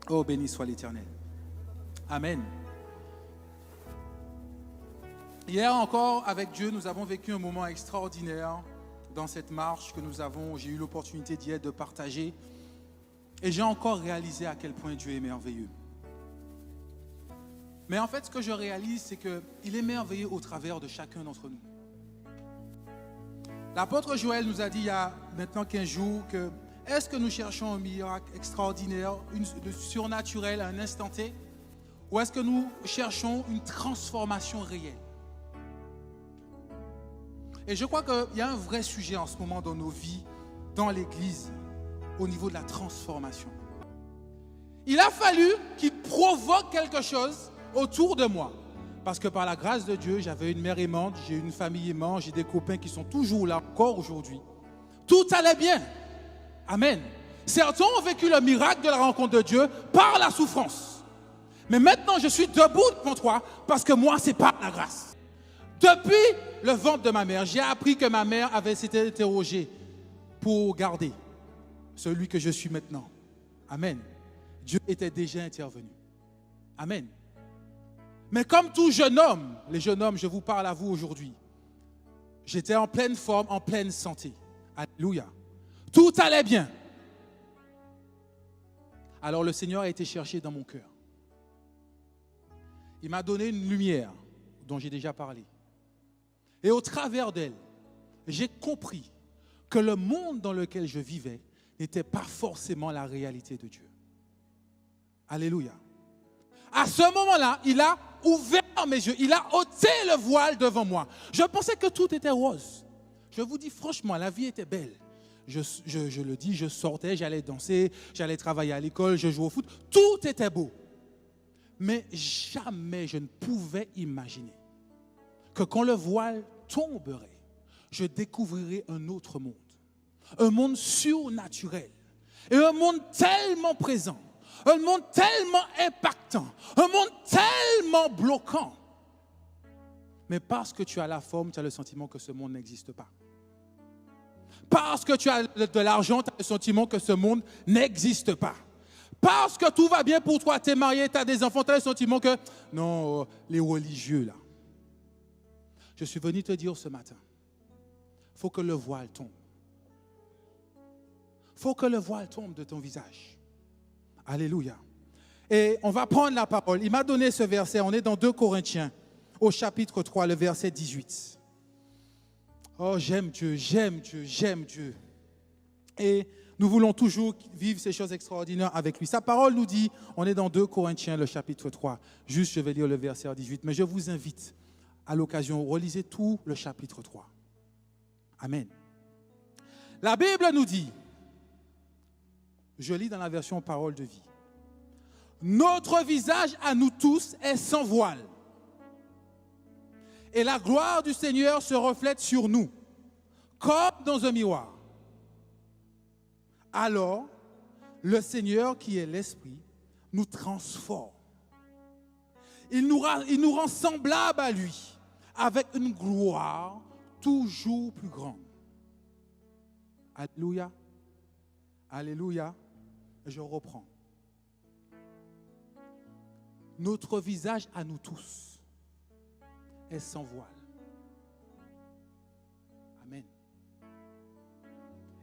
Oh, béni soit l'Éternel. Amen. Hier encore, avec Dieu, nous avons vécu un moment extraordinaire dans cette marche que j'ai eu l'opportunité d'y être, de partager. Et j'ai encore réalisé à quel point Dieu est merveilleux. Mais en fait, ce que je réalise, c'est qu'il est merveilleux au travers de chacun d'entre nous. L'apôtre Joël nous a dit il y a maintenant 15 jours que est-ce que nous cherchons un miracle extraordinaire, le surnaturel à un instant T, ou est-ce que nous cherchons une transformation réelle? Et je crois qu'il y a un vrai sujet en ce moment dans nos vies, dans l'Église, au niveau de la transformation. Il a fallu qu'il provoque quelque chose autour de moi. Parce que par la grâce de Dieu, j'avais une mère aimante, j'ai une famille aimante, j'ai des copains qui sont toujours là, encore aujourd'hui. Tout allait bien. Amen. Certains ont vécu le miracle de la rencontre de Dieu par la souffrance. Mais maintenant, je suis debout devant toi parce que moi, c'est par la grâce. Depuis le ventre de ma mère, j'ai appris que ma mère avait s'était interrogée pour garder celui que je suis maintenant. Amen. Dieu était déjà intervenu. Amen. Mais comme tout jeune homme, les jeunes hommes, je vous parle à vous aujourd'hui, j'étais en pleine forme, en pleine santé. Alléluia. Tout allait bien. Alors le Seigneur a été cherché dans mon cœur. Il m'a donné une lumière dont j'ai déjà parlé. Et au travers d'elle, j'ai compris que le monde dans lequel je vivais n'était pas forcément la réalité de Dieu. Alléluia. À ce moment-là, il a ouvert mes yeux, il a ôté le voile devant moi. Je pensais que tout était rose. Je vous dis franchement, la vie était belle. Je le dis, je sortais, j'allais danser, j'allais travailler à l'école, je jouais au foot. Tout était beau. Mais jamais je ne pouvais imaginer que quand le voile tomberait, je découvrirais un autre monde. Un monde surnaturel. Et un monde tellement présent. Un monde tellement impactant. Un monde tellement bloquant. Mais parce que tu as la forme, tu as le sentiment que ce monde n'existe pas. Parce que tu as de l'argent, tu as le sentiment que ce monde n'existe pas. Parce que tout va bien pour toi, tu es marié, tu as des enfants, tu as le sentiment que non, les religieux là. Je suis venu te dire ce matin, il faut que le voile tombe. Il faut que le voile tombe de ton visage. Alléluia. Et on va prendre la parole. Il m'a donné ce verset, on est dans 2 Corinthiens, au chapitre 3, le verset 18. Oh, j'aime Dieu, j'aime Dieu, j'aime Dieu. Et nous voulons toujours vivre ces choses extraordinaires avec lui. Sa parole nous dit, on est dans 2 Corinthiens, le chapitre 3. Juste, je vais lire le verset 18, mais je vous invite, à l'occasion, relisez tout le chapitre 3. Amen. La Bible nous dit, je lis dans la version Parole de vie, notre visage à nous tous est sans voile. Et la gloire du Seigneur se reflète sur nous, comme dans un miroir. Alors, le Seigneur qui est l'Esprit nous transforme. Il nous rend semblables à lui, avec une gloire toujours plus grande. Alléluia. Alléluia. Je reprends. Notre visage à nous tous est sans voile. Amen.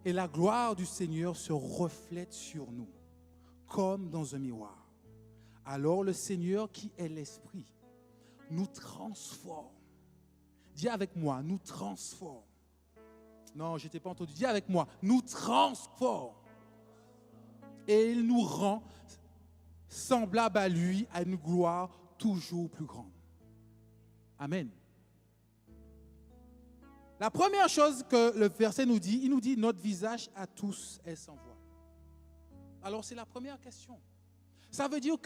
Et la gloire du Seigneur se reflète sur nous, comme dans un miroir. Alors le Seigneur qui est l'Esprit nous transforme. Dis avec moi, nous transforme. Non, je ne t'ai pas entendu. Dis avec moi, nous transforme. Et il nous rend semblables à lui, à une gloire toujours plus grande. Amen. La première chose que le verset nous dit, il nous dit notre visage à tous est sans voile. Alors c'est la première question. Ça veut dire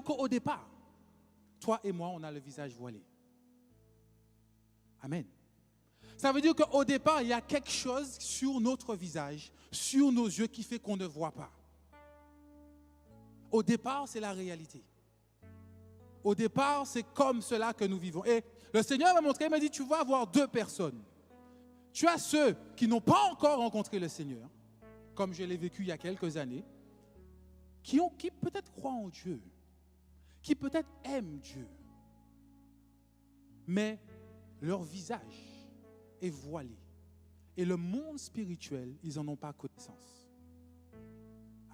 qu'au départ, toi et moi, on a le visage voilé. Amen. Ça veut dire qu'au départ, il y a quelque chose sur notre visage, sur nos yeux qui fait qu'on ne voit pas. Au départ, c'est la réalité. Au départ, c'est comme cela que nous vivons. Et le Seigneur m'a montré, il m'a dit, tu vas avoir 2 personnes. Tu as ceux qui n'ont pas encore rencontré le Seigneur, comme je l'ai vécu il y a quelques années, qui peut-être croient en Dieu, qui peut-être aiment Dieu, mais leur visage est voilé. Et le monde spirituel, ils n'en ont pas connaissance.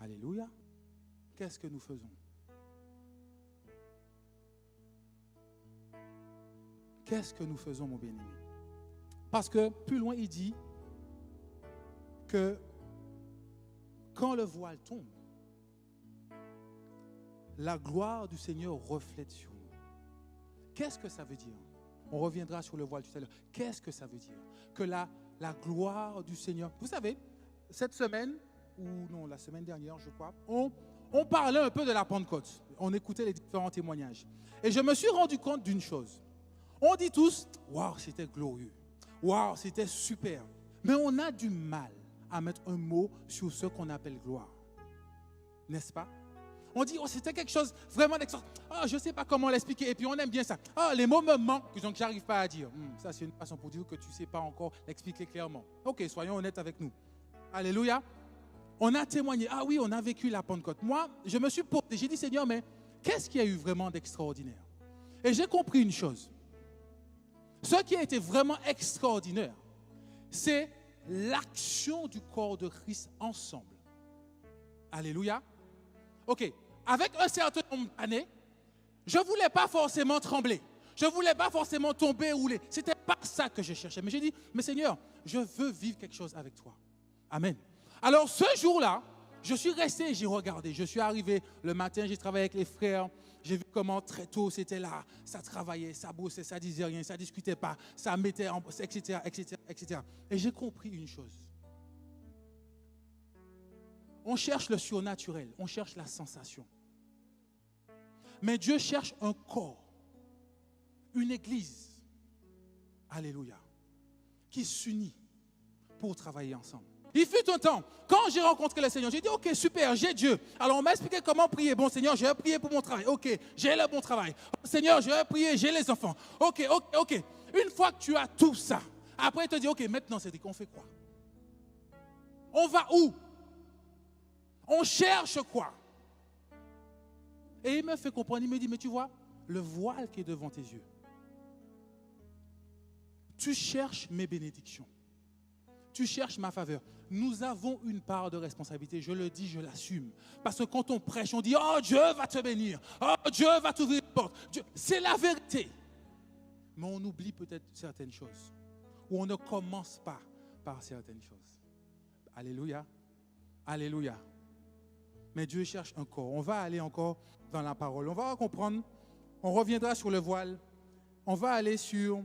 Alléluia. Qu'est-ce que nous faisons? Qu'est-ce que nous faisons, mon bien-aimé? Parce que plus loin, il dit que quand le voile tombe, la gloire du Seigneur reflète sur nous. Qu'est-ce que ça veut dire? On reviendra sur le voile tout à l'heure. Qu'est-ce que ça veut dire? Que la gloire du Seigneur... Vous savez, cette semaine, ou non, la semaine dernière, je crois, on parlait un peu de la Pentecôte. On écoutait les différents témoignages. Et je me suis rendu compte d'une chose. On dit tous, waouh, c'était glorieux. Waouh, c'était super. Mais on a du mal à mettre un mot sur ce qu'on appelle gloire. N'est-ce pas? On dit, oh, c'était quelque chose vraiment d'extraordinaire. Oh, je ne sais pas comment l'expliquer. Et puis, on aime bien ça. Oh, les mots me manquent, donc je n'arrive pas à dire. Ça, c'est une façon pour dire que tu ne sais pas encore l'expliquer clairement. Ok, soyons honnêtes avec nous. Alléluia. On a témoigné. Ah oui, on a vécu la Pentecôte. Moi, je me suis posé. J'ai dit, Seigneur, mais qu'est-ce qu'il y a eu vraiment d'extraordinaire? Et j'ai compris une chose. Ce qui a été vraiment extraordinaire, c'est l'action du corps de Christ ensemble. Alléluia. Ok. Avec un certain nombre d'années, je ne voulais pas forcément trembler. Je ne voulais pas forcément tomber ou rouler. Ce n'était pas ça que je cherchais. Mais j'ai dit, mais Seigneur, je veux vivre quelque chose avec toi. Amen. Alors ce jour-là, je suis resté et j'ai regardé. Je suis arrivé le matin, j'ai travaillé avec les frères. J'ai vu comment très tôt c'était là. Ça travaillait, ça bossait, ça disait rien, ça ne discutait pas, ça mettait en... etc., etc., etc. Et j'ai compris une chose. On cherche le surnaturel, on cherche la sensation. Mais Dieu cherche un corps, une église, alléluia, qui s'unit pour travailler ensemble. Il fut un temps, quand j'ai rencontré le Seigneur, j'ai dit, ok, super, j'ai Dieu. Alors on m'a expliqué comment prier. Bon Seigneur, je vais prier pour mon travail. Ok, j'ai le bon travail. Seigneur, je vais prier, j'ai les enfants. Ok. Une fois que tu as tout ça, après il te dit, ok, maintenant Cédric, on fait quoi? On va où? On cherche quoi? Et il me fait comprendre, il me dit, mais tu vois, le voile qui est devant tes yeux, tu cherches mes bénédictions, tu cherches ma faveur. Nous avons une part de responsabilité, je le dis, je l'assume. Parce que quand on prêche, on dit, oh Dieu va te bénir, oh Dieu va t'ouvrir une porte. C'est la vérité. Mais on oublie peut-être certaines choses, ou on ne commence pas par certaines choses. Alléluia, alléluia. Mais Dieu cherche un corps. On va aller encore dans la parole. On va comprendre. On reviendra sur le voile. On va aller sur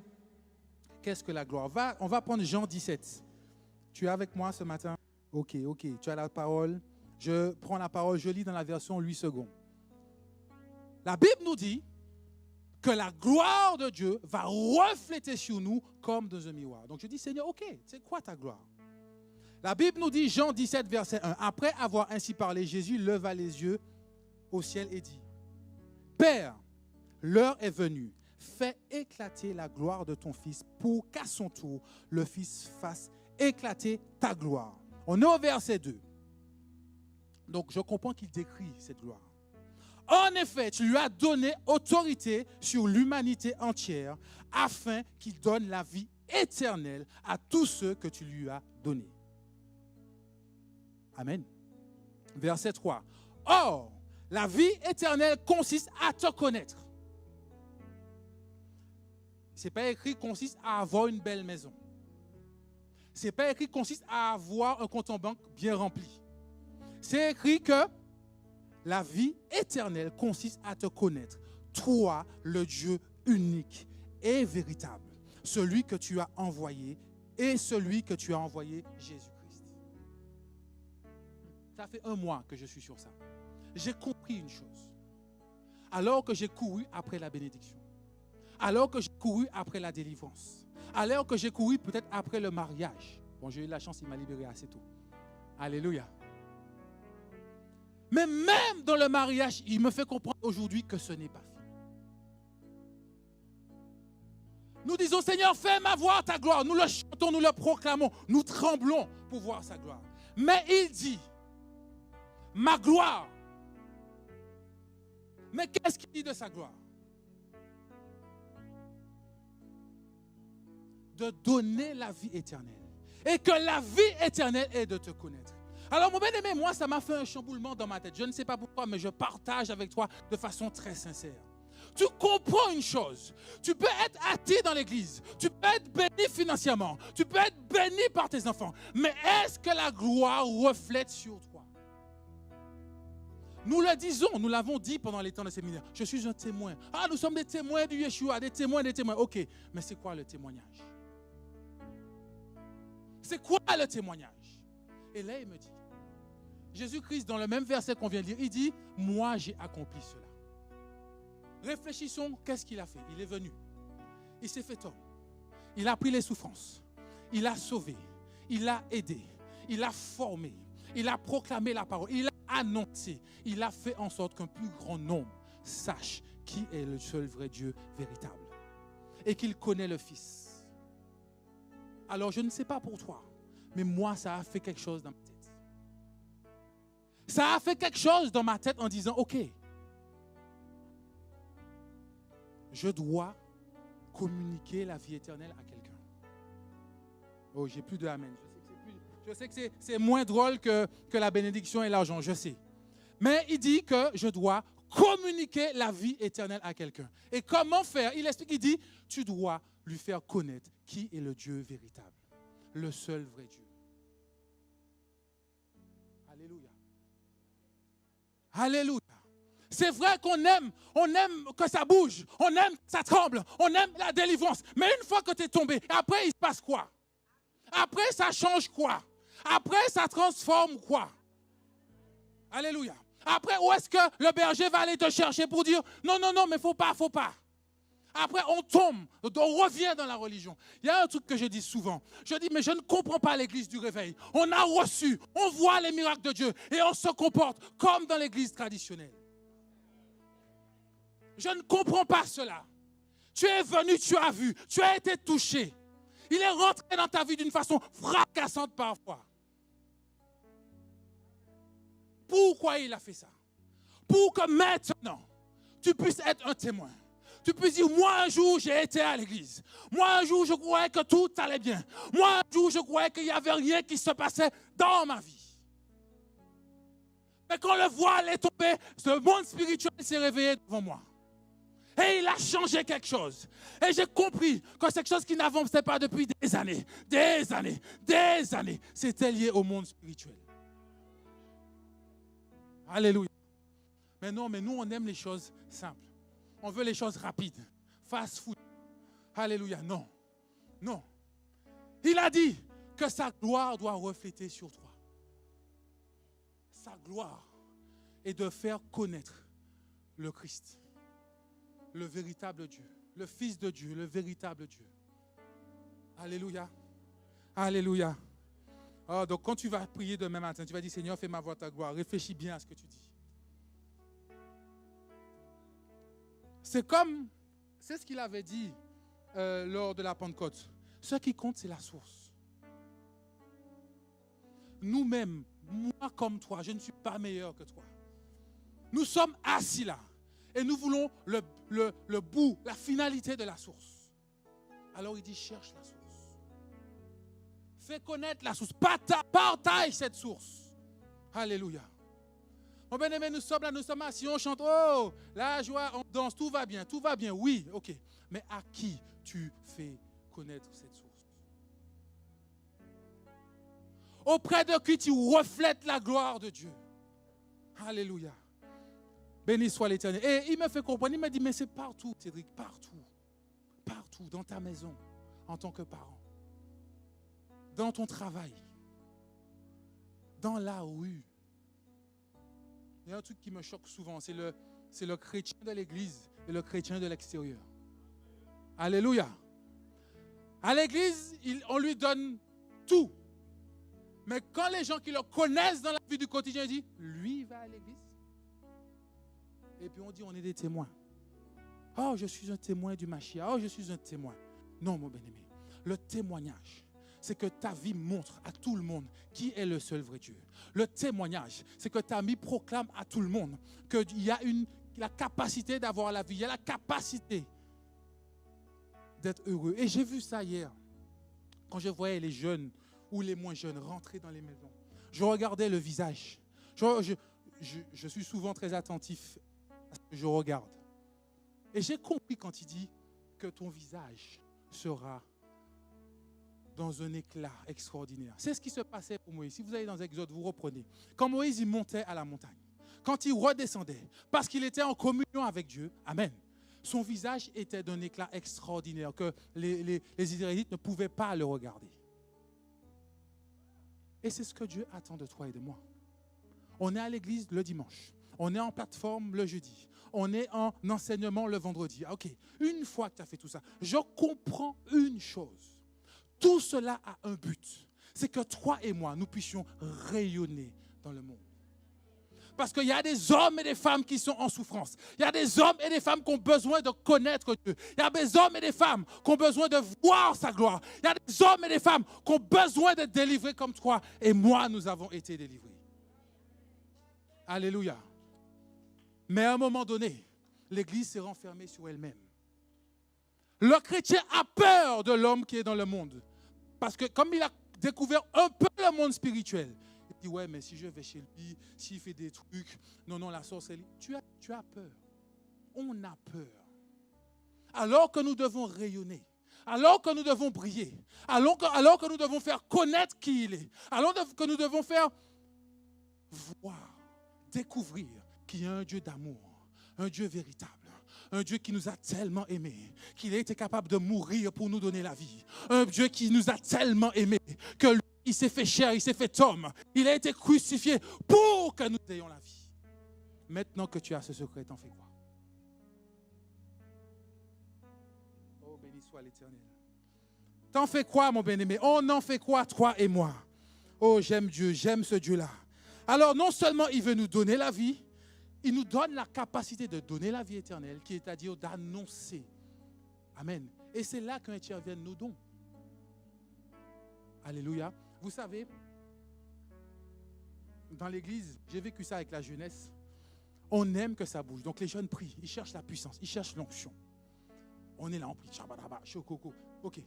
qu'est-ce que la gloire. On va prendre Jean 17. Tu es avec moi ce matin? Ok. Tu as la parole. Je prends la parole. Je lis dans la version 8 secondes. La Bible nous dit que la gloire de Dieu va refléter sur nous comme dans un miroir. Donc je dis, Seigneur, ok, c'est quoi ta gloire? La Bible nous dit, Jean 17, verset 1, après avoir ainsi parlé, Jésus leva les yeux au ciel et dit, Père, l'heure est venue, fais éclater la gloire de ton Fils pour qu'à son tour, le Fils fasse éclater ta gloire. On est au verset 2. Donc je comprends qu'il décrit cette gloire. En effet, tu lui as donné autorité sur l'humanité entière afin qu'il donne la vie éternelle à tous ceux que tu lui as donnés. Amen. Verset 3. Or, la vie éternelle consiste à te connaître. Ce n'est pas écrit consiste à avoir une belle maison. Ce n'est pas écrit consiste à avoir un compte en banque bien rempli. C'est écrit que la vie éternelle consiste à te connaître. Toi, le Dieu unique et véritable. Celui que tu as envoyé et celui que tu as envoyé, Jésus. Ça fait 1 mois que je suis sur ça. J'ai compris une chose. Alors que j'ai couru après la bénédiction, alors que j'ai couru après la délivrance, alors que j'ai couru peut-être après le mariage. Bon, j'ai eu la chance, il m'a libéré assez tôt. Alléluia. Mais même dans le mariage, il me fait comprendre aujourd'hui que ce n'est pas fini. Nous disons, Seigneur, fais-moi voir ta gloire. Nous le chantons, nous le proclamons, nous tremblons pour voir sa gloire. Mais il dit, ma gloire. Mais qu'est-ce qu'il dit de sa gloire? De donner la vie éternelle. Et que la vie éternelle est de te connaître. Alors mon bien-aimé, moi ça m'a fait un chamboulement dans ma tête. Je ne sais pas pourquoi, mais je partage avec toi de façon très sincère. Tu comprends une chose. Tu peux être athée dans l'église. Tu peux être béni financièrement. Tu peux être béni par tes enfants. Mais est-ce que la gloire reflète sur toi? Nous le disons, nous l'avons dit pendant les temps de séminaire. Je suis un témoin. Ah, nous sommes des témoins du Yeshua, des témoins, des témoins. Ok, mais c'est quoi le témoignage? C'est quoi le témoignage? Et là, il me dit, Jésus-Christ, dans le même verset qu'on vient de lire, il dit, moi j'ai accompli cela. Réfléchissons, qu'est-ce qu'il a fait? Il est venu. Il s'est fait homme. Il a pris les souffrances. Il a sauvé. Il a aidé. Il a formé. Il a proclamé la parole. Il a annoncé. Il a fait en sorte qu'un plus grand nombre sache qui est le seul vrai Dieu véritable. Et qu'il connaît le Fils. Alors, je ne sais pas pour toi, mais moi, ça a fait quelque chose dans ma tête. Ça a fait quelque chose dans ma tête en disant, OK, je dois communiquer la vie éternelle à quelqu'un. Oh, j'ai plus de amen. Je sais que c'est moins drôle que la bénédiction et l'argent, je sais. Mais il dit que je dois communiquer la vie éternelle à quelqu'un. Et comment faire? Il explique, il dit, tu dois lui faire connaître qui est le Dieu véritable, le seul vrai Dieu. Alléluia. Alléluia. C'est vrai qu'on aime que ça bouge, on aime que ça tremble, on aime la délivrance. Mais une fois que tu es tombé, après il se passe quoi? Après ça change quoi? Après ça transforme quoi? Alléluia. Après, où est-ce que le berger va aller te chercher pour dire non, mais faut pas. Après, on tombe, on revient dans la religion. Il y a un truc que je dis souvent. Je dis, mais je ne comprends pas l'église du réveil. On a reçu, on voit les miracles de Dieu et on se comporte comme dans l'église traditionnelle. Je ne comprends pas cela. Tu es venu, tu as vu, tu as été touché. Il est rentré dans ta vie d'une façon fracassante parfois. Pourquoi il a fait ça? Pour que maintenant, tu puisses être un témoin. Tu puisses dire, moi un jour j'ai été à l'église. Moi un jour je croyais que tout allait bien. Moi un jour je croyais qu'il n'y avait rien qui se passait dans ma vie. Mais quand le voile est tombé, ce monde spirituel s'est réveillé devant moi. Et il a changé quelque chose. Et j'ai compris que c'est quelque chose qui n'avançait pas depuis des années. C'était lié au monde spirituel. Alléluia. Mais non, mais nous, on aime les choses simples. On veut les choses rapides. Fast food. Alléluia. Non. Non. Il a dit que sa gloire doit refléter sur toi. Sa gloire est de faire connaître le Christ. Le véritable Dieu. Le Fils de Dieu. Le véritable Dieu. Alléluia. Alléluia. Oh, donc quand tu vas prier demain matin, tu vas dire, Seigneur, fais-moi voir ta gloire. Réfléchis bien à ce que tu dis. C'est ce qu'il avait dit lors de la Pentecôte. Ce qui compte, c'est la source. Nous-mêmes, moi comme toi, je ne suis pas meilleur que toi. Nous sommes assis là et nous voulons le bout, la finalité de la source. Alors il dit, cherche la source. Fais connaître la source. Partage cette source. Alléluia. Mon bien-aimé, nous sommes là, nous sommes assis, on chante, oh, la joie, on danse, tout va bien, oui, ok. Mais à qui tu fais connaître cette source? Auprès de qui tu reflètes la gloire de Dieu. Alléluia. Béni soit l'Éternel. Et il me fait comprendre, il me dit, mais c'est partout, Cédric, partout. Partout, dans ta maison, en tant que parent. Dans ton travail. Dans la rue. Il y a un truc qui me choque souvent, c'est le chrétien de l'église et le chrétien de l'extérieur. Alléluia. À l'église, on lui donne tout. Mais quand les gens qui le connaissent dans la vie du quotidien disent, lui va à l'église. Et puis on dit, on est des témoins. Oh, je suis un témoin du Mashiach. Oh, je suis un témoin. Non, mon bien-aimé. Le témoignage, c'est que ta vie montre à tout le monde qui est le seul vrai Dieu. Le témoignage, c'est que ta vie proclame à tout le monde qu'il y a la capacité d'avoir la vie, il y a la capacité d'être heureux. Et j'ai vu ça hier, quand je voyais les jeunes ou les moins jeunes rentrer dans les maisons. Je regardais le visage. Je suis souvent très attentif à ce que je regarde. Et j'ai compris quand il dit que ton visage sera dans un éclat extraordinaire. C'est ce qui se passait pour Moïse. Si vous allez dans Exode, vous reprenez. Quand Moïse il montait à la montagne, quand il redescendait, parce qu'il était en communion avec Dieu, amen, son visage était d'un éclat extraordinaire que les Israélites ne pouvaient pas le regarder. Et c'est ce que Dieu attend de toi et de moi. On est à l'église le dimanche. On est en plateforme le jeudi. On est en enseignement le vendredi. OK, une fois que tu as fait tout ça, je comprends une chose. Tout cela a un but. C'est que toi et moi, nous puissions rayonner dans le monde. Parce qu'il y a des hommes et des femmes qui sont en souffrance. Il y a des hommes et des femmes qui ont besoin de connaître Dieu. Il y a des hommes et des femmes qui ont besoin de voir sa gloire. Il y a des hommes et des femmes qui ont besoin d'être délivrés comme toi. Et moi, nous avons été délivrés. Alléluia. Mais à un moment donné, l'Église s'est renfermée sur elle-même. Le chrétien a peur de l'homme qui est dans le monde. Parce que comme il a découvert un peu le monde spirituel, il dit, ouais, mais si je vais chez lui, s'il fait des trucs, non, la sorcellerie, tu as peur. On a peur. Alors que nous devons rayonner, alors que nous devons briller, alors que nous devons faire connaître qui il est, alors que nous devons faire voir, découvrir qu'il y a un Dieu d'amour, un Dieu véritable. Un Dieu qui nous a tellement aimés, qu'il a été capable de mourir pour nous donner la vie. Un Dieu qui nous a tellement aimés, que lui, il s'est fait chair, il s'est fait homme. Il a été crucifié pour que nous ayons la vie. Maintenant que tu as ce secret, t'en fais quoi? Oh, béni soit l'Éternel. T'en fais quoi, mon bien-aimé? On en fait quoi, toi et moi? Oh, j'aime Dieu, j'aime ce Dieu-là. Alors, non seulement il veut nous donner la vie, il nous donne la capacité de donner la vie éternelle, qui est à dire d'annoncer. Amen. Et c'est là qu'interviennent nos dons. Alléluia. Vous savez, dans l'église, j'ai vécu ça avec la jeunesse. On aime que ça bouge. Donc les jeunes prient, ils cherchent la puissance, ils cherchent l'onction. On est là, on prie. OK.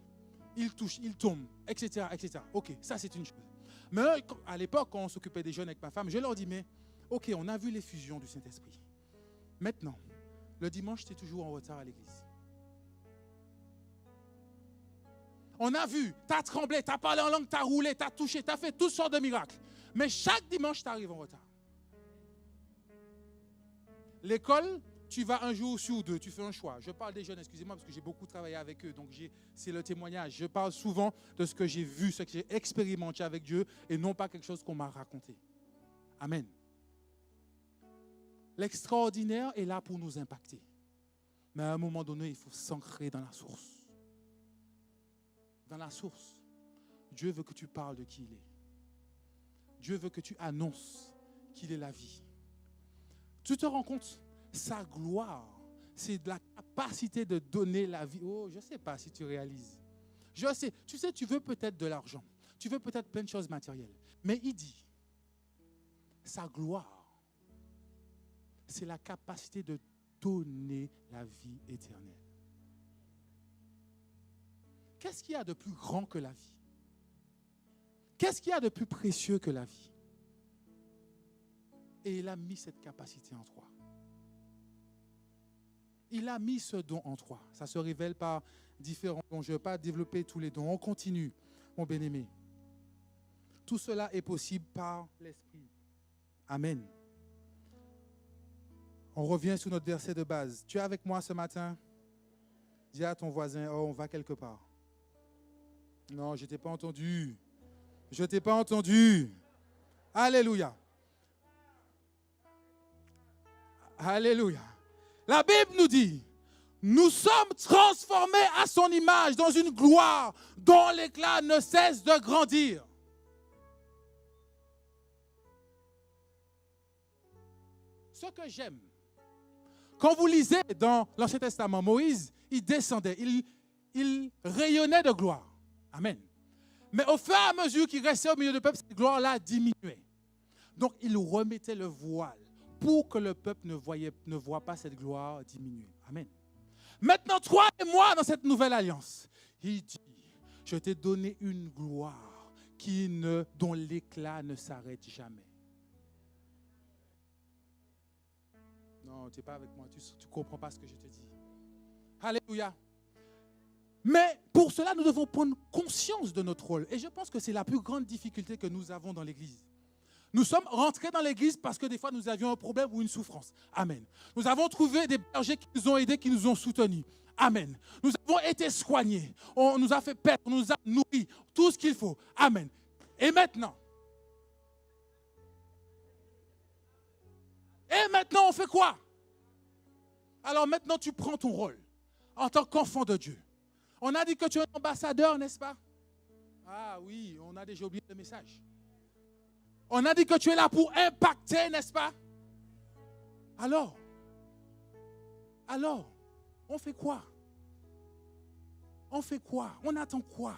Ils touchent, ils tombent, etc., etc. OK, ça c'est une chose. Mais à l'époque, quand on s'occupait des jeunes avec ma femme, je leur dis, mais OK, on a vu l'effusion du Saint-Esprit. Maintenant, le dimanche, tu es toujours en retard à l'église. On a vu, tu as tremblé, tu as parlé en langue, tu as roulé, tu as touché, tu as fait toutes sortes de miracles. Mais chaque dimanche, tu arrives en retard. L'école, tu vas un jour sur deux, tu fais un choix. Je parle des jeunes, excusez-moi, parce que j'ai beaucoup travaillé avec eux, donc c'est le témoignage. Je parle souvent de ce que j'ai vu, ce que j'ai expérimenté avec Dieu, et non pas quelque chose qu'on m'a raconté. Amen. L'extraordinaire est là pour nous impacter. Mais à un moment donné, il faut s'ancrer dans la source. Dans la source, Dieu veut que tu parles de qui il est. Dieu veut que tu annonces qu'il est la vie. Tu te rends compte, sa gloire, c'est de la capacité de donner la vie. Oh, je ne sais pas si tu réalises. Je sais, tu veux peut-être de l'argent. Tu veux peut-être plein de choses matérielles. Mais il dit, sa gloire, c'est la capacité de donner la vie éternelle. Qu'est-ce qu'il y a de plus grand que la vie? Qu'est-ce qu'il y a de plus précieux que la vie? Et il a mis cette capacité en toi. Il a mis ce don en toi. Ça se révèle par différents dons. Je ne vais pas développer tous les dons. On continue, mon bien-aimé. Tout cela est possible par l'Esprit. Amen. On revient sur notre verset de base. Tu es avec moi ce matin? Dis à ton voisin, oh, on va quelque part. Non, je ne t'ai pas entendu. Je ne t'ai pas entendu. Alléluia. Alléluia. La Bible nous dit, nous sommes transformés à son image dans une gloire dont l'éclat ne cesse de grandir. Ce que j'aime, quand vous lisez dans l'Ancien Testament, Moïse, il descendait, il rayonnait de gloire. Amen. Mais au fur et à mesure qu'il restait au milieu du peuple, cette gloire-là diminuait. Donc, il remettait le voile pour que le peuple ne voit pas cette gloire diminuer. Amen. Maintenant, toi et moi, dans cette nouvelle alliance, il dit, je t'ai donné une gloire dont l'éclat ne s'arrête jamais. Non, tu n'es pas avec moi, tu ne comprends pas ce que je te dis. Alléluia. Mais pour cela, nous devons prendre conscience de notre rôle. Et je pense que c'est la plus grande difficulté que nous avons dans l'Église. Nous sommes rentrés dans l'Église parce que des fois, nous avions un problème ou une souffrance. Amen. Nous avons trouvé des bergers qui nous ont aidés, qui nous ont soutenus. Amen. Nous avons été soignés. On nous a fait paître, on nous a nourris. Tout ce qu'il faut. Amen. Et maintenant, on fait quoi? Alors maintenant, tu prends ton rôle en tant qu'enfant de Dieu. On a dit que tu es un ambassadeur, n'est-ce pas? Ah oui, on a déjà oublié le message. On a dit que tu es là pour impacter, n'est-ce pas? Alors, on fait quoi? On fait quoi? On attend quoi?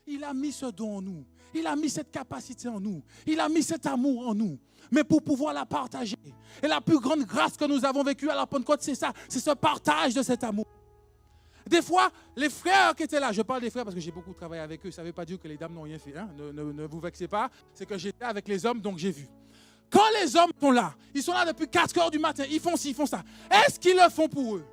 Il a mis ce don en nous. Il a mis cette capacité en nous. Il a mis cet amour en nous. Mais pour pouvoir la partager. Et la plus grande grâce que nous avons vécue à la Pentecôte, c'est ça. C'est ce partage de cet amour. Des fois, les frères qui étaient là, je parle des frères parce que j'ai beaucoup travaillé avec eux, ça ne veut pas dire que les dames n'ont rien fait, hein? Ne vous vexez pas, c'est que j'étais avec les hommes, donc j'ai vu. Quand les hommes sont là, ils sont là depuis 4 heures du matin, ils font ci, ils font ça. Est-ce qu'ils le font pour eux?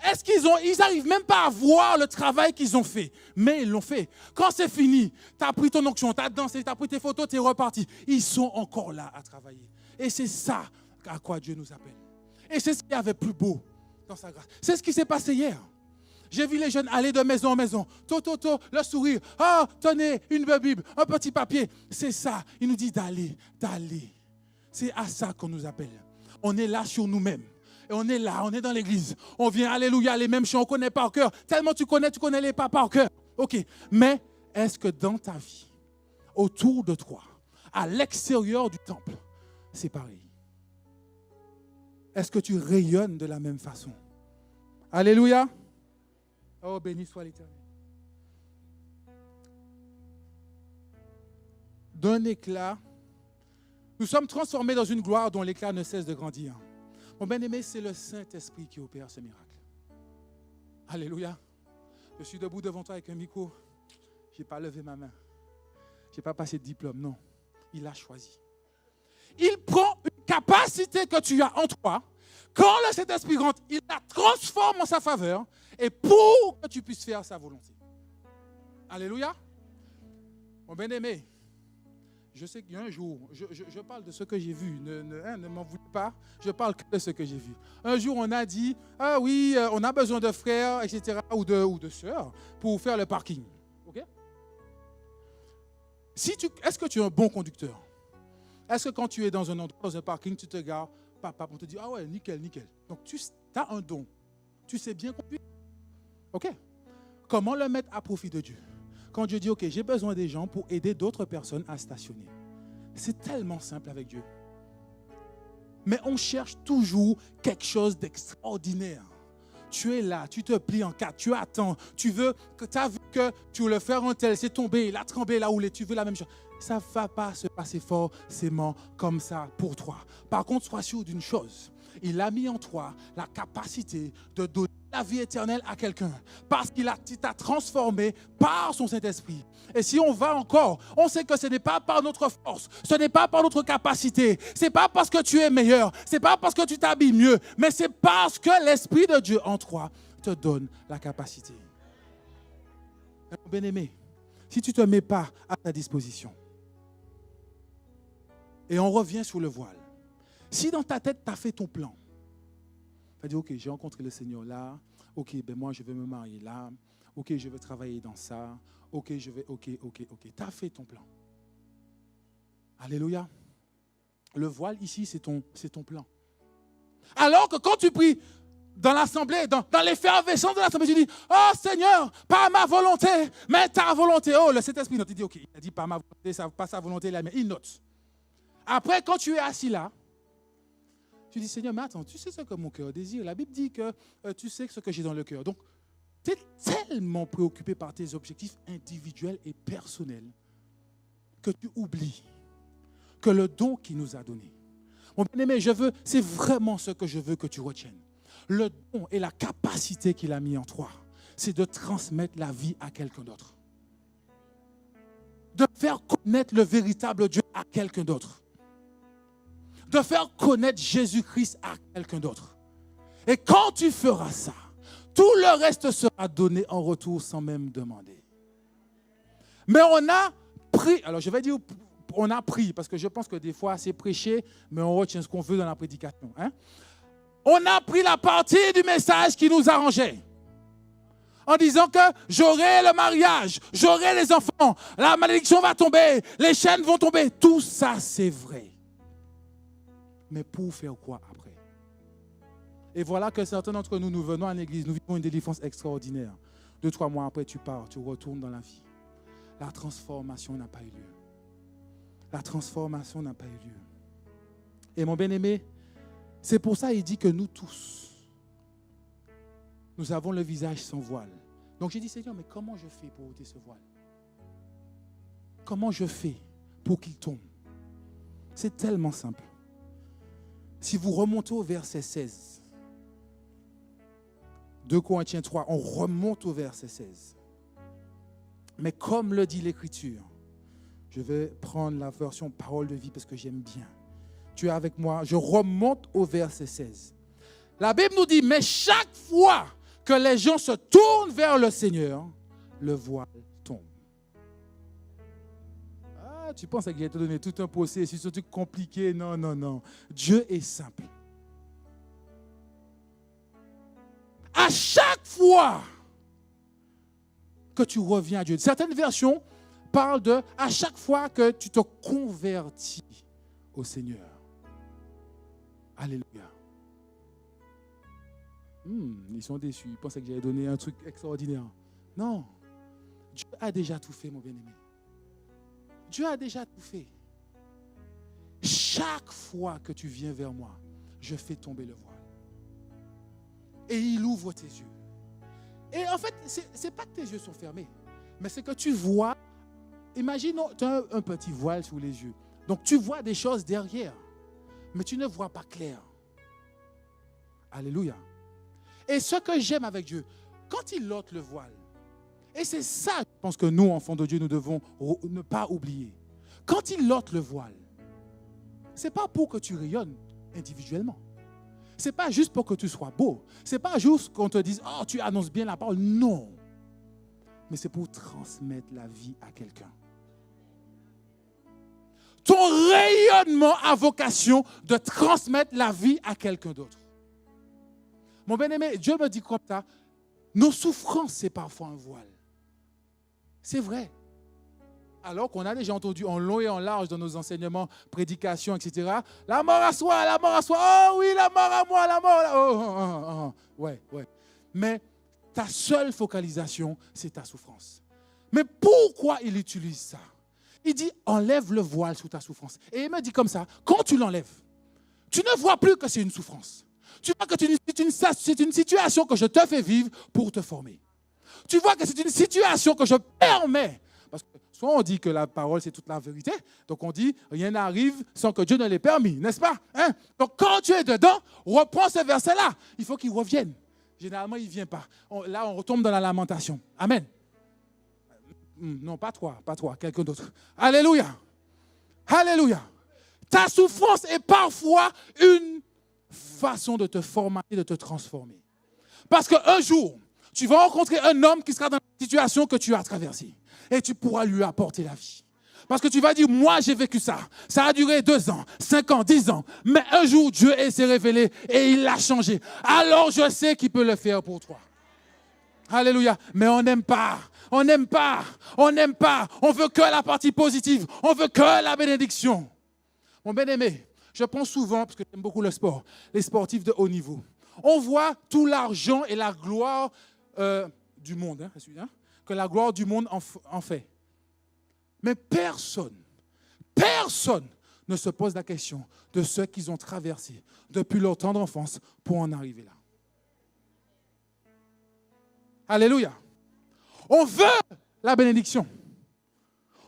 Est-ce ils n'arrivent même pas à voir le travail qu'ils ont fait? Mais ils l'ont fait. Quand c'est fini, tu as pris ton onction, tu as dansé, tu as pris tes photos, tu es reparti. Ils sont encore là à travailler. Et c'est ça à quoi Dieu nous appelle. Et c'est ce qu'il y avait plus beau dans sa grâce. C'est ce qui s'est passé hier. J'ai vu les jeunes aller de maison en maison. Le sourire. Oh, tenez, une Bible, un petit papier. C'est ça. Il nous dit d'aller. C'est à ça qu'on nous appelle. On est là sur nous-mêmes. Et on est là, on est dans l'église. On vient, alléluia, les mêmes chants, on connaît par cœur. Tellement tu connais les pas par cœur. OK. Mais est-ce que dans ta vie, autour de toi, à l'extérieur du temple, c'est pareil? Est-ce que tu rayonnes de la même façon? Alléluia. Oh, béni soit l'Éternel. D'un éclat, nous sommes transformés dans une gloire dont l'éclat ne cesse de grandir. Mon bien-aimé, c'est le Saint-Esprit qui opère ce miracle. Alléluia. Je suis debout devant toi avec un micro. Je n'ai pas levé ma main. Je n'ai pas passé de diplôme, non. Il a choisi. Il prend une capacité que tu as en toi. Quand le Saint-Esprit rentre, il la transforme en sa faveur et pour que tu puisses faire sa volonté. Alléluia. Mon bien-aimé, je sais qu'il y a un jour, je parle de ce que j'ai vu, ne m'en voulez pas, je parle que de ce que j'ai vu. Un jour, on a dit, ah oui, on a besoin de frères, etc., ou de sœurs pour faire le parking. OK? Est-ce que tu es un bon conducteur? Est-ce que quand tu es dans un endroit, dans un parking, tu te gares, papa, on te dit, ah ouais, nickel. Donc, tu as un don. Tu sais bien conduire. OK? Comment le mettre à profit de Dieu? Quand Dieu dit, OK, j'ai besoin des gens pour aider d'autres personnes à stationner. C'est tellement simple avec Dieu. Mais on cherche toujours quelque chose d'extraordinaire. Tu es là, tu te plies en quatre, tu attends, tu as vu que tu veux le faire un tel, c'est tombé, il a tremblé, il a roulé, tu veux la même chose. Ça ne va pas se passer forcément comme ça pour toi. Par contre, sois sûr d'une chose. Il a mis en toi la capacité de donner la vie éternelle à quelqu'un parce qu'il t'a transformé par son Saint-Esprit. Et si on va encore, on sait que ce n'est pas par notre force, ce n'est pas par notre capacité, ce n'est pas parce que tu es meilleur, ce n'est pas parce que tu t'habilles mieux, mais c'est parce que l'Esprit de Dieu en toi te donne la capacité. Bien-aimé, si tu ne te mets pas à ta disposition, et on revient sur le voile, si dans ta tête, tu as fait ton plan, tu as dit, OK, j'ai rencontré le Seigneur là, OK, ben moi je vais me marier là, OK, je vais travailler dans ça, OK, tu as fait ton plan. Alléluia. Le voile ici, c'est ton plan. Alors que quand tu pries dans l'assemblée, dans l'effervescence de l'assemblée, tu dis, oh Seigneur, pas ma volonté, mais ta volonté. Oh, le Saint-Esprit note, il dit, OK, il a dit pas ma volonté, pas sa volonté, là, mais il note. Après, quand tu es assis là, tu dis, Seigneur, mais attends, tu sais ce que mon cœur désire. La Bible dit que tu sais ce que j'ai dans le cœur. Donc, Tu es tellement préoccupé par tes objectifs individuels et personnels que tu oublies que le don qu'il nous a donné. Mon bien-aimé, c'est vraiment ce que je veux que tu retiennes. Le don et la capacité qu'il a mis en toi, c'est de transmettre la vie à quelqu'un d'autre. De faire connaître le véritable Dieu à quelqu'un d'autre. De faire connaître Jésus-Christ à quelqu'un d'autre. Et quand tu feras ça, tout le reste sera donné en retour sans même demander. Mais on a pris, alors je vais dire, on a pris, parce que je pense que des fois c'est prêché, mais on retient ce qu'on veut dans la prédication. Hein? On a pris la partie du message qui nous arrangeait. En disant que j'aurai le mariage, j'aurai les enfants, la malédiction va tomber, les chaînes vont tomber. Tout ça, c'est vrai. Mais pour faire quoi après? Et voilà que certains d'entre nous, nous venons à l'église, nous vivons une délivrance extraordinaire. 2-3 mois après, tu pars, tu retournes dans la vie. La transformation n'a pas eu lieu. La transformation n'a pas eu lieu. Et mon bien-aimé, c'est pour ça qu'il dit que nous tous, nous avons le visage sans voile. Donc j'ai dit, Seigneur, mais comment je fais pour ôter ce voile? Comment je fais pour qu'il tombe? C'est tellement simple. Si vous remontez au verset 16, 2 Corinthiens 3, on remonte au verset 16. Mais comme le dit l'Écriture, je vais prendre la version parole de vie parce que j'aime bien. Tu es avec moi, je remonte au verset 16. La Bible nous dit, mais chaque fois que les gens se tournent vers le Seigneur, le voile tombe. Ah, tu penses que j'ai te donné tout un processus, c'est un truc compliqué? Non, non, non. Dieu est simple. À chaque fois que tu reviens à Dieu, certaines versions parlent de à chaque fois que tu te convertis au Seigneur. Alléluia. Ils sont déçus. Ils pensaient que j'allais donner un truc extraordinaire. Non. Dieu a déjà tout fait, mon bien-aimé. Dieu a déjà tout fait. Chaque fois que tu viens vers moi, je fais tomber le voile. Et il ouvre tes yeux. Et en fait, ce n'est pas que tes yeux sont fermés, mais c'est que tu vois. Imagine, tu as un petit voile sous les yeux. Donc tu vois des choses derrière, mais tu ne vois pas clair. Alléluia. Et ce que j'aime avec Dieu, quand il ôte le voile, et c'est ça, je pense que nous, enfants de Dieu, nous devons ne pas oublier. Quand il ôte le voile, ce n'est pas pour que tu rayonnes individuellement. Ce n'est pas juste pour que tu sois beau. Ce n'est pas juste qu'on te dise, oh, tu annonces bien la parole. Non. Mais c'est pour transmettre la vie à quelqu'un. Ton rayonnement a vocation de transmettre la vie à quelqu'un d'autre. Mon bien-aimé, Dieu me dit comme ça, nos souffrances, c'est parfois un voile. C'est vrai. Alors qu'on a déjà entendu en long et en large dans nos enseignements, prédications, etc. La mort à soi, la mort à soi. Oh oui, la mort à moi, la mort. Ouais. Mais ta seule focalisation, c'est ta souffrance. Mais pourquoi il utilise ça? Il dit, enlève le voile sous ta souffrance. Et il me dit comme ça, quand tu l'enlèves, tu ne vois plus que c'est une souffrance. Tu vois que c'est une situation que je te fais vivre pour te former. Tu vois que c'est une situation que je permets. Parce que soit on dit que la parole, c'est toute la vérité. Donc on dit, rien n'arrive sans que Dieu ne l'ait permis, n'est-ce pas? Donc quand tu es dedans, reprends ce verset-là. Il faut qu'il revienne. Généralement, il ne vient pas. Là, on retombe dans la lamentation. Amen. Non, pas toi, quelqu'un d'autre. Alléluia. Alléluia. Ta souffrance est parfois une façon de te formater, de te transformer. Parce qu'un jour, tu vas rencontrer un homme qui sera dans la situation que tu as traversée. Et tu pourras lui apporter la vie. Parce que tu vas dire, moi j'ai vécu ça. Ça a duré 2 ans, 5 ans, 10 ans. Mais un jour, Dieu s'est révélé et il l'a changé. Alors je sais qu'il peut le faire pour toi. Alléluia. Mais on n'aime pas. On n'aime pas. On n'aime pas. On veut que la partie positive. On veut que la bénédiction. Mon bien-aimé, je pense souvent, parce que j'aime beaucoup le sport, les sportifs de haut niveau. On voit tout l'argent et la gloire du monde, que la gloire du monde en fait. Mais personne ne se pose la question de ce qu'ils ont traversé depuis leur tendre enfance pour en arriver là. Alléluia. On veut la bénédiction.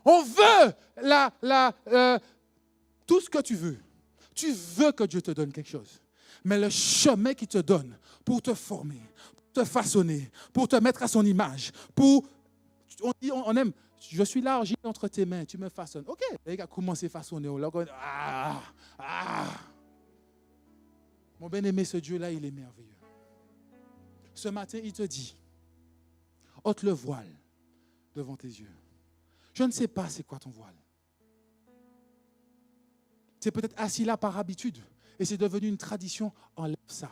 On veut tout ce que tu veux. Tu veux que Dieu te donne quelque chose. Mais le chemin qu'il te donne pour te former, pour te façonner, pour te mettre à son image, on aime, je suis l'argile entre tes mains, tu me façonnes. OK, les gars, commencez à façonner. Mon bien-aimé, ce Dieu-là, il est merveilleux. Ce matin, il te dit, ôte le voile devant tes yeux. Je ne sais pas c'est quoi ton voile. Tu es peut-être assis là par habitude et c'est devenu une tradition. Enlève ça.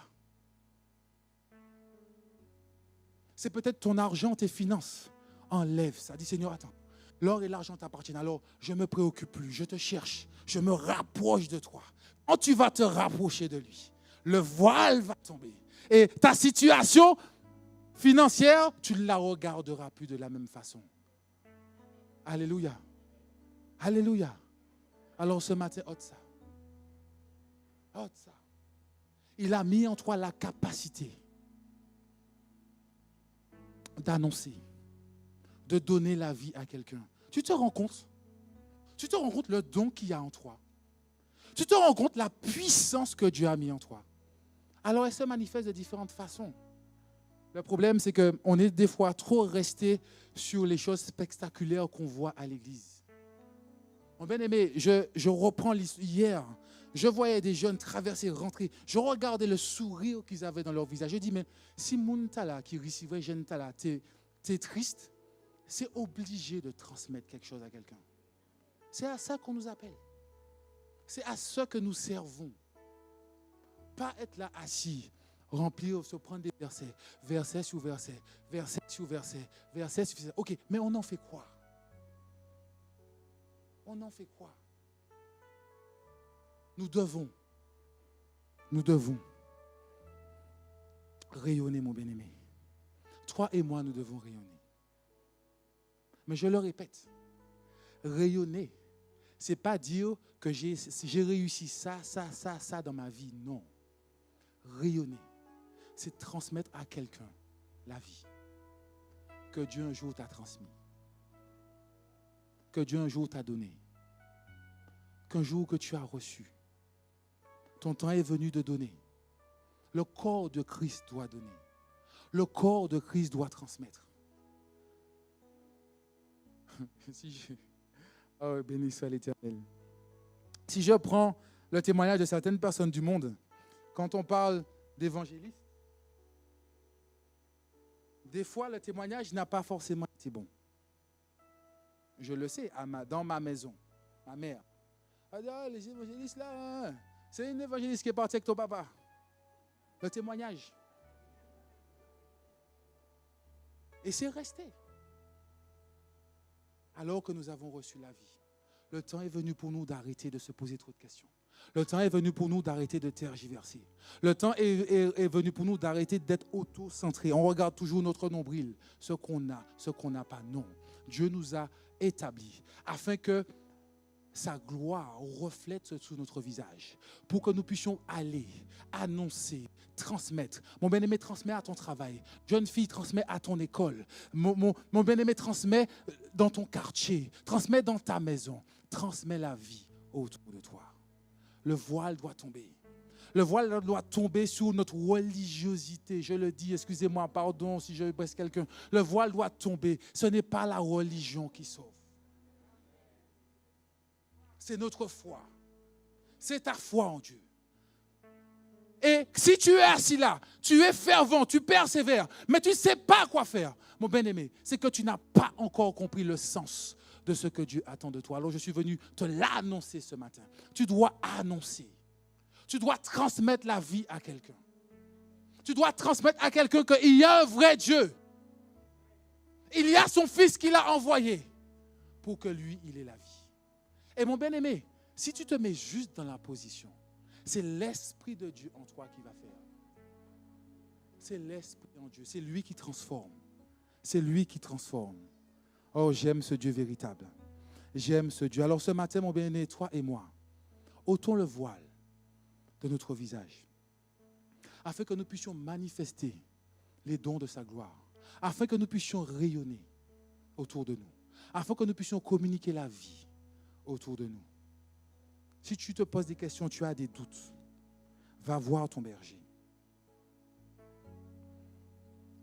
C'est peut-être ton argent, tes finances. Enlève ça. Dis Seigneur, attends. L'or et l'argent t'appartiennent. Alors, je ne me préoccupe plus. Je te cherche. Je me rapproche de toi. Quand tu vas te rapprocher de lui, le voile va tomber. Et ta situation financière, tu ne la regarderas plus de la même façon. Alléluia. Alléluia. Alors ce matin, ôte ça. Ôte ça. Il a mis en toi la capacité d'annoncer, de donner la vie à quelqu'un. Tu te rends compte? Tu te rends compte le don qu'il y a en toi? Tu te rends compte la puissance que Dieu a mis en toi? Alors elle se manifeste de différentes façons. Le problème, c'est qu'on est des fois trop resté sur les choses spectaculaires qu'on voit à l'église. Mon bien-aimé, je reprends hier, je voyais des jeunes traverser, rentrer. Je regardais le sourire qu'ils avaient dans leur visage. Je dis, mais si mon tala qui recevait jeune tala, t'es triste, c'est obligé de transmettre quelque chose à quelqu'un. C'est à ça qu'on nous appelle. C'est à ça que nous servons. Pas être là assis, remplir, se prendre des versets, verset sur verset, verset sur verset, verset sur verset. OK, mais on en fait quoi? On en fait quoi? Nous devons rayonner, mon bien-aimé. Toi et moi, nous devons rayonner. Mais je le répète, rayonner, ce n'est pas dire que j'ai réussi ça dans ma vie. Non. Rayonner, c'est transmettre à quelqu'un la vie que Dieu un jour t'a transmis, que Dieu un jour t'a donné, qu'un jour que tu as reçu. Ton temps est venu de donner. Le corps de Christ doit donner. Le corps de Christ doit transmettre. Oh, béni soit l'Éternel. Si je prends le témoignage de certaines personnes du monde, quand on parle d'évangélistes, des fois le témoignage n'a pas forcément été bon. Je le sais, dans ma maison, ma mère. Elle dit, les évangélistes là, c'est une évangéliste qui est partie avec ton papa. Le témoignage. Et c'est resté. Alors que nous avons reçu la vie, le temps est venu pour nous d'arrêter de se poser trop de questions. Le temps est venu pour nous d'arrêter de tergiverser. Le temps est venu pour nous d'arrêter d'être auto-centrés. On regarde toujours notre nombril, ce qu'on a, ce qu'on n'a pas. Non. Dieu nous a établis afin que sa gloire reflète sur notre visage pour que nous puissions aller, annoncer, transmettre. Mon bien-aimé, transmet à ton travail. Jeune fille, transmet à ton école. Mon bien-aimé, transmet dans ton quartier. Transmet dans ta maison. Transmet la vie autour de toi. Le voile doit tomber. Le voile doit tomber sur notre religiosité. Je le dis, excusez-moi, pardon si je blesse quelqu'un. Le voile doit tomber. Ce n'est pas la religion qui sauve. C'est notre foi. C'est ta foi en Dieu. Et si tu es assis là, tu es fervent, tu persévères, mais tu ne sais pas quoi faire, mon bien-aimé, c'est que tu n'as pas encore compris le sens de ce que Dieu attend de toi. Alors je suis venu te l'annoncer ce matin. Tu dois annoncer. Tu dois transmettre la vie à quelqu'un. Tu dois transmettre à quelqu'un qu'il y a un vrai Dieu. Il y a son Fils qu'il a envoyé pour que lui, il ait la vie. Et mon bien-aimé, si tu te mets juste dans la position, c'est l'Esprit de Dieu en toi qui va faire. C'est l'Esprit en Dieu. C'est lui qui transforme. C'est lui qui transforme. Oh, j'aime ce Dieu véritable. J'aime ce Dieu. Alors ce matin, mon bien-aimé, toi et moi, ôtons le voile de notre visage afin que nous puissions manifester les dons de sa gloire. afin que nous puissions rayonner autour de nous, afin que nous puissions communiquer la vie autour de nous. Si tu te poses des questions, tu as des doutes, va voir ton berger.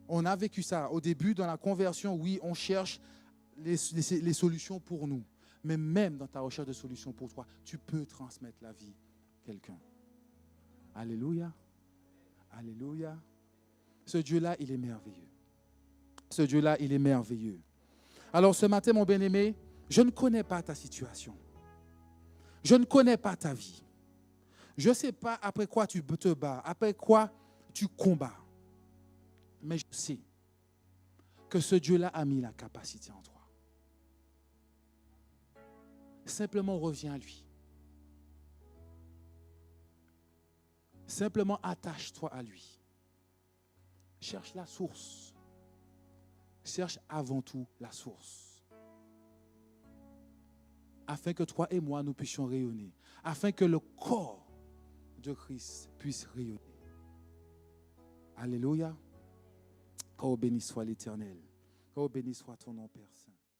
On a vécu ça au début dans la conversion. Oui, on cherche les solutions pour nous. Mais même dans ta recherche de solutions pour toi, tu peux transmettre la vie à quelqu'un. Alléluia. Alléluia. Ce Dieu-là, il est merveilleux. Ce Dieu-là, il est merveilleux. Alors ce matin, mon bien-aimé, je ne connais pas ta situation. Je ne connais pas ta vie. Je ne sais pas après quoi tu te bats, après quoi tu combats. Mais je sais que ce Dieu-là a mis la capacité en toi. Simplement reviens à lui. Simplement attache-toi à lui. Cherche la source. Cherche avant tout la source. Afin que toi et moi, nous puissions rayonner. Afin que le corps de Christ puisse rayonner. Alléluia. Oh, béni soit l'Éternel. Oh, béni soit ton nom, Père Saint.